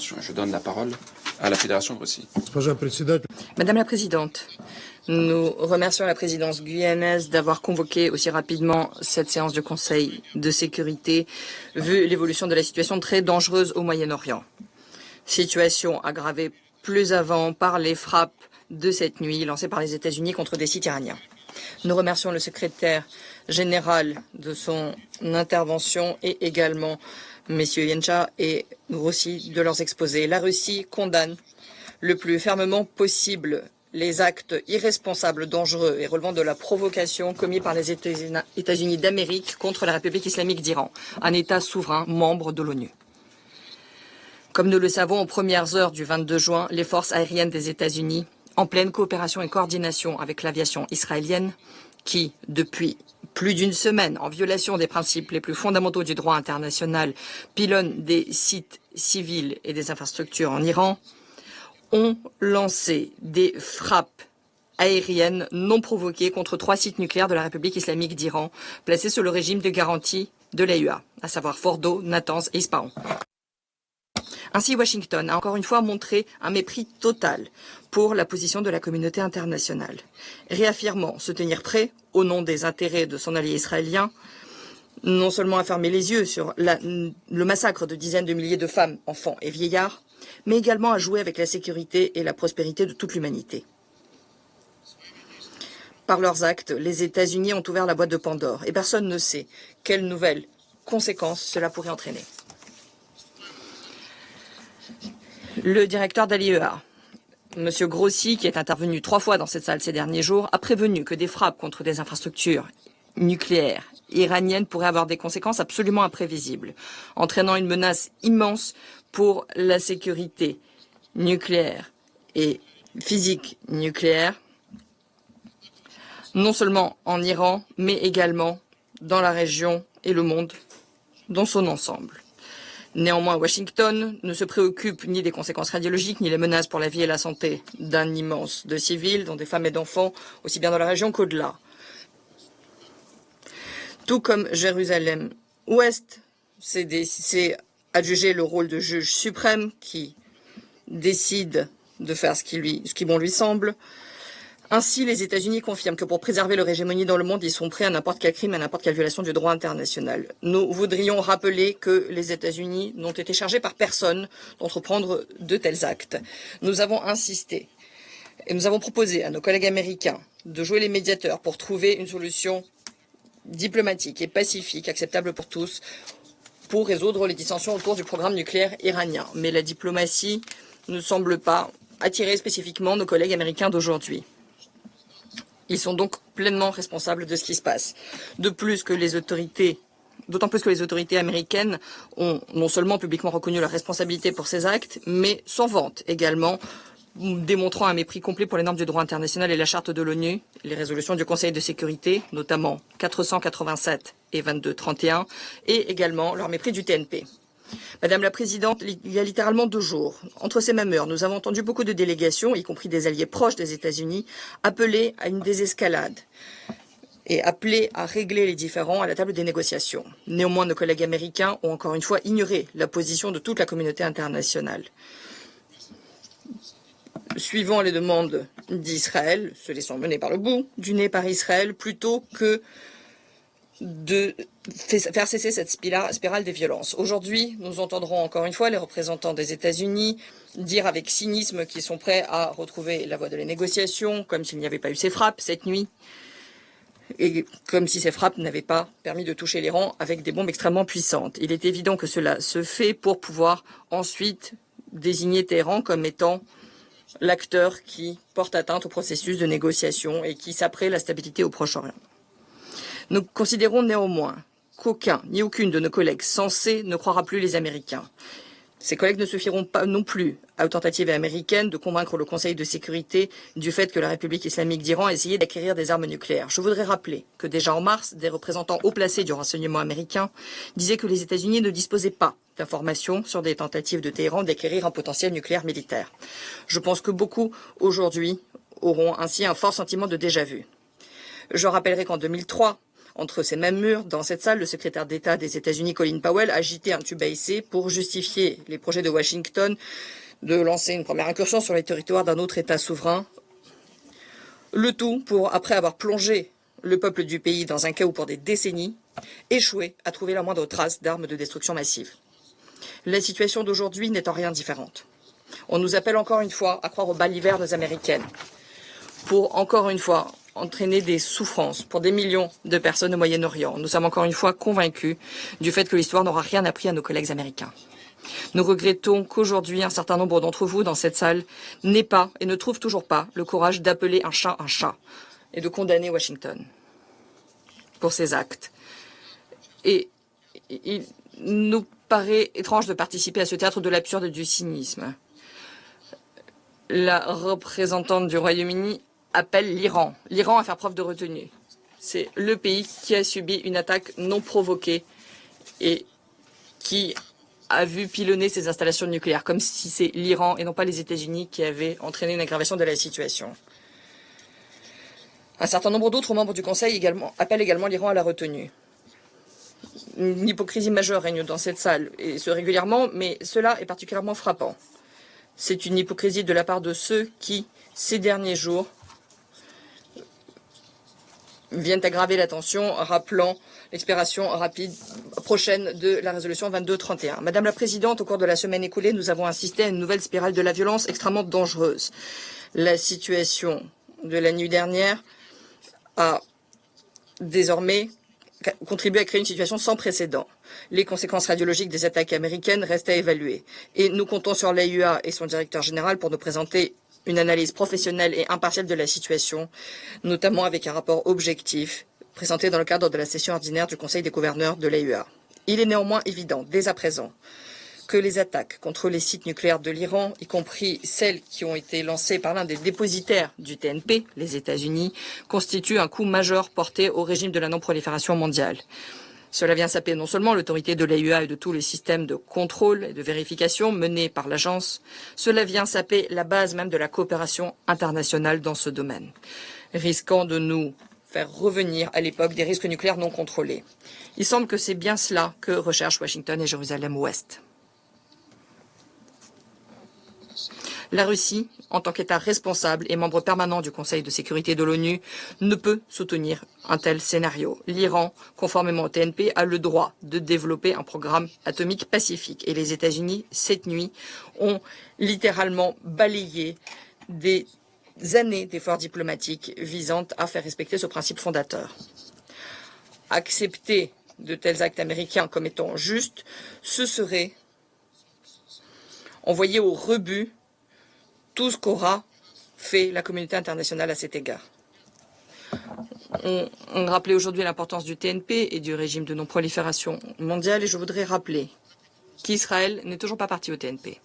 intervention. Je donne la parole à la Fédération de Russie. Madame la Présidente, nous remercions la présidence guyanaise d'avoir convoqué aussi rapidement cette séance de Conseil de sécurité, vu l'évolution de la situation très dangereuse au Moyen-Orient. Situation aggravée plus avant par les frappes de cette nuit lancées par les États-Unis contre des sites iraniens. Nous remercions le secrétaire général de son intervention et également messieurs Yencha et Grossi de leurs exposés. La Russie condamne le plus fermement possible les actes irresponsables, dangereux et relevant de la provocation commis par les États-Unis d'Amérique contre la République islamique d'Iran, un État souverain membre de l'ONU. Comme nous le savons, aux premières heures du 22 juin, les forces aériennes des États-Unis, en pleine coopération et coordination avec l'aviation israélienne, qui, depuis plus d'une semaine, en violation des principes les plus fondamentaux du droit international, pilonnent des sites civils et des infrastructures en Iran, ont lancé des frappes aériennes non provoquées contre 3 sites nucléaires de la République islamique d'Iran, placés sous le régime de garantie de l'AUA, à savoir Fordo, Natanz et Ispahan. Ainsi, Washington a encore une fois montré un mépris total pour la position de la communauté internationale, réaffirmant se tenir prêt, au nom des intérêts de son allié israélien, non seulement à fermer les yeux sur le massacre de dizaines de milliers de femmes, enfants et vieillards, mais également à jouer avec la sécurité et la prospérité de toute l'humanité. Par leurs actes, les États-Unis ont ouvert la boîte de Pandore et personne ne sait quelles nouvelles conséquences cela pourrait entraîner. Le directeur d'ALIEA, M. Grossi, qui est intervenu 3 fois dans cette salle ces derniers jours, a prévenu que des frappes contre des infrastructures nucléaires iraniennes pourraient avoir des conséquences absolument imprévisibles, entraînant une menace immense pour la sécurité nucléaire et physique nucléaire, non seulement en Iran, mais également dans la région et le monde dans son ensemble. Néanmoins, Washington ne se préoccupe ni des conséquences radiologiques, ni les menaces pour la vie et la santé d'un immense de civils, dont des femmes et d'enfants, aussi bien dans la région qu'au-delà. Tout comme Jérusalem-Ouest s'est adjugé le rôle de juge suprême qui décide de faire ce qui bon lui semble. Ainsi, les États-Unis confirment que pour préserver leur hégémonie dans le monde, ils sont prêts à n'importe quel crime, à n'importe quelle violation du droit international. Nous voudrions rappeler que les États-Unis n'ont été chargés par personne d'entreprendre de tels actes. Nous avons insisté et nous avons proposé à nos collègues américains de jouer les médiateurs pour trouver une solution diplomatique et pacifique, acceptable pour tous, pour résoudre les dissensions autour du programme nucléaire iranien. Mais la diplomatie ne semble pas attirer spécifiquement nos collègues américains d'aujourd'hui. Ils sont donc pleinement responsables de ce qui se passe. D'autant plus que les autorités américaines ont non seulement publiquement reconnu leur responsabilité pour ces actes, mais s'en vantent également, démontrant un mépris complet pour les normes du droit international et la charte de l'ONU, les résolutions du Conseil de sécurité, notamment 487 et 2231, et également leur mépris du TNP. Madame la Présidente, il y a littéralement 2 jours, entre ces mêmes heures, nous avons entendu beaucoup de délégations, y compris des alliés proches des États-Unis, appeler à une désescalade et appeler à régler les différends à la table des négociations. Néanmoins, nos collègues américains ont encore une fois ignoré la position de toute la communauté internationale. Suivant les demandes d'Israël, se laissant mener par le bout du nez par Israël, plutôt que de faire cesser cette spirale des violences. Aujourd'hui, nous entendrons encore une fois les représentants des États-Unis dire avec cynisme qu'ils sont prêts à retrouver la voie de la négociation, comme s'il n'y avait pas eu ces frappes cette nuit, et comme si ces frappes n'avaient pas permis de toucher l'Iran avec des bombes extrêmement puissantes. Il est évident que cela se fait pour pouvoir ensuite désigner Téhéran comme étant l'acteur qui porte atteinte au processus de négociation et qui saperait la stabilité au Proche-Orient. Nous considérons néanmoins qu'aucun ni aucune de nos collègues sensés ne croira plus les Américains. Ces collègues ne se fieront pas non plus aux tentatives américaines de convaincre le Conseil de sécurité du fait que la République islamique d'Iran a essayé d'acquérir des armes nucléaires. Je voudrais rappeler que déjà en mars, des représentants haut placés du renseignement américain disaient que les États-Unis ne disposaient pas d'informations sur des tentatives de Téhéran d'acquérir un potentiel nucléaire militaire. Je pense que beaucoup aujourd'hui auront ainsi un fort sentiment de déjà-vu. Je rappellerai qu'en 2003, Entre ces mêmes murs, dans cette salle, le secrétaire d'État des États-Unis, Colin Powell, agitait un tube à essai pour justifier les projets de Washington de lancer une première incursion sur les territoires d'un autre État souverain. Le tout pour, après avoir plongé le peuple du pays dans un chaos pour des décennies, échouer à trouver la moindre trace d'armes de destruction massive. La situation d'aujourd'hui n'est en rien différente. On nous appelle encore une fois à croire aux balivernes américaines pour, encore une fois, entraîner des souffrances pour des millions de personnes au Moyen-Orient. Nous sommes encore une fois convaincus du fait que l'histoire n'aura rien appris à nos collègues américains. Nous regrettons qu'aujourd'hui, un certain nombre d'entre vous dans cette salle n'aient pas et ne trouvent toujours pas le courage d'appeler un chat et de condamner Washington pour ses actes. Et il nous paraît étrange de participer à ce théâtre de l'absurde et du cynisme. La représentante du Royaume-Uni appelle l'Iran à faire preuve de retenue. C'est le pays qui a subi une attaque non provoquée et qui a vu pilonner ses installations nucléaires, comme si c'est l'Iran et non pas les États-Unis qui avaient entraîné une aggravation de la situation. Un certain nombre d'autres membres du Conseil appellent également l'Iran à la retenue. Une hypocrisie majeure règne dans cette salle, et ce régulièrement, mais cela est particulièrement frappant. C'est une hypocrisie de la part de ceux qui, ces derniers jours, viennent aggraver la tension, rappelant l'expiration rapide prochaine de la résolution 2231. Madame la Présidente, au cours de la semaine écoulée, nous avons assisté à une nouvelle spirale de la violence extrêmement dangereuse. La situation de la nuit dernière a désormais contribué à créer une situation sans précédent. Les conséquences radiologiques des attaques américaines restent à évaluer. Et nous comptons sur l'AUA et son directeur général pour nous présenter une analyse professionnelle et impartiale de la situation, notamment avec un rapport objectif présenté dans le cadre de la session ordinaire du Conseil des gouverneurs de l'AUA. Il est néanmoins évident, dès à présent, que les attaques contre les sites nucléaires de l'Iran, y compris celles qui ont été lancées par l'un des dépositaires du TNP, les États-Unis, constituent un coup majeur porté au régime de la non-prolifération mondiale. Cela vient saper non seulement l'autorité de l'AUA et de tous les systèmes de contrôle et de vérification menés par l'agence, cela vient saper la base même de la coopération internationale dans ce domaine, risquant de nous faire revenir à l'époque des risques nucléaires non contrôlés. Il semble que c'est bien cela que recherchent Washington et Jérusalem-Ouest. La Russie, en tant qu'État responsable et membre permanent du Conseil de sécurité de l'ONU, ne peut soutenir un tel scénario. L'Iran, conformément au TNP, a le droit de développer un programme atomique pacifique. Et les États-Unis, cette nuit, ont littéralement balayé des années d'efforts diplomatiques visant à faire respecter ce principe fondateur. Accepter de tels actes américains comme étant justes, ce serait envoyer au rebut tout ce qu'aura fait la communauté internationale à cet égard. On rappelait aujourd'hui l'importance du TNP et du régime de non-prolifération mondiale, et je voudrais rappeler qu'Israël n'est toujours pas parti au TNP.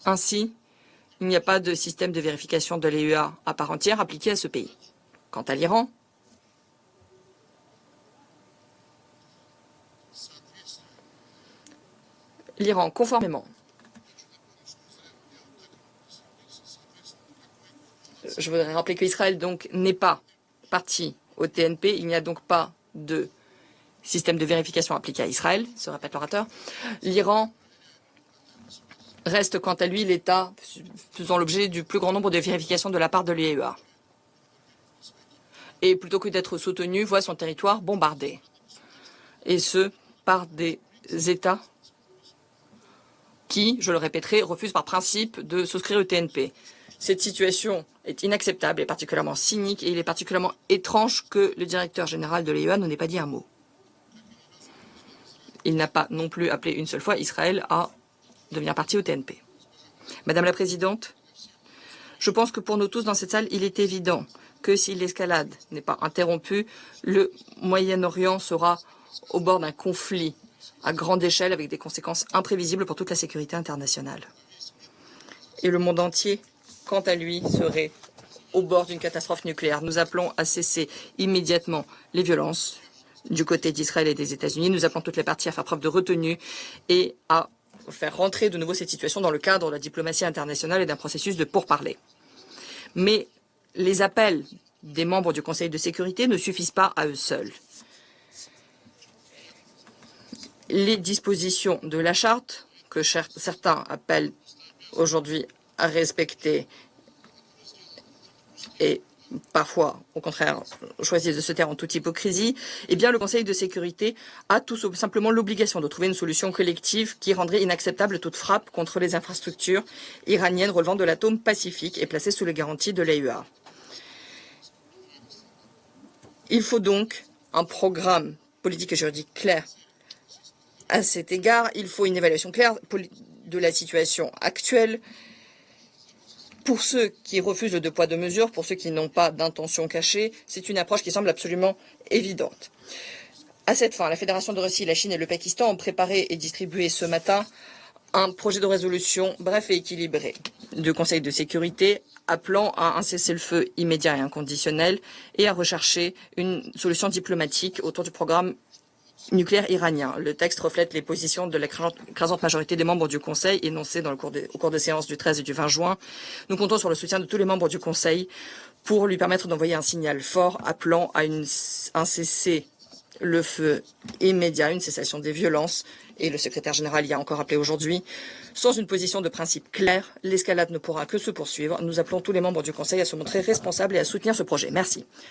Ainsi, il n'y a pas de système de vérification de l'AUA à part entière appliqué à ce pays. Quant à l'Iran, conformément, je voudrais rappeler qu'Israël donc n'est pas parti au TNP. Il n'y a donc pas de système de vérification appliqué à Israël, se répète l'orateur. L'Iran reste quant à lui l'État faisant l'objet du plus grand nombre de vérifications de la part de l'AUA. Et plutôt que d'être soutenu, voit son territoire bombardé. Et ce, par des États qui, je le répéterai, refusent par principe de souscrire au TNP. Cette situation est inacceptable et particulièrement cynique, et il est particulièrement étrange que le directeur général de l'AUA n'en ait pas dit un mot. Il n'a pas non plus appelé une seule fois Israël à devenir partie au TNP. Madame la Présidente, je pense que pour nous tous dans cette salle, il est évident que si l'escalade n'est pas interrompue, le Moyen-Orient sera au bord d'un conflit à grande échelle avec des conséquences imprévisibles pour toute la sécurité internationale. Et le monde entier, quant à lui, serait au bord d'une catastrophe nucléaire. Nous appelons à cesser immédiatement les violences du côté d'Israël et des États-Unis. Nous appelons toutes les parties à faire preuve de retenue et à faire rentrer de nouveau cette situation dans le cadre de la diplomatie internationale et d'un processus de pourparlers. Mais les appels des membres du Conseil de sécurité ne suffisent pas à eux seuls. Les dispositions de la charte, que certains appellent aujourd'hui à respecter et parfois, au contraire, choisissent de se taire en toute hypocrisie, eh bien, le Conseil de sécurité a tout simplement l'obligation de trouver une solution collective qui rendrait inacceptable toute frappe contre les infrastructures iraniennes relevant de l'atome pacifique et placées sous les garanties de l'AEA. Il faut donc un programme politique et juridique clair. À cet égard, il faut une évaluation claire de la situation actuelle. Pour ceux qui refusent le deux poids deux mesures, pour ceux qui n'ont pas d'intention cachée, c'est une approche qui semble absolument évidente. À cette fin, la Fédération de Russie, la Chine et le Pakistan ont préparé et distribué ce matin un projet de résolution bref et équilibré du Conseil de sécurité appelant à un cessez-le-feu immédiat et inconditionnel et à rechercher une solution diplomatique autour du programme nucléaire iranien. Le texte reflète les positions de l'écrasante majorité des membres du Conseil énoncées au cours des séances du 13 et du 20 juin. Nous comptons sur le soutien de tous les membres du Conseil pour lui permettre d'envoyer un signal fort appelant à un cessez-le-feu immédiat, une cessation des violences. Et le secrétaire général y a encore appelé aujourd'hui. Sans une position de principe claire, l'escalade ne pourra que se poursuivre. Nous appelons tous les membres du Conseil à se montrer responsables et à soutenir ce projet. Merci.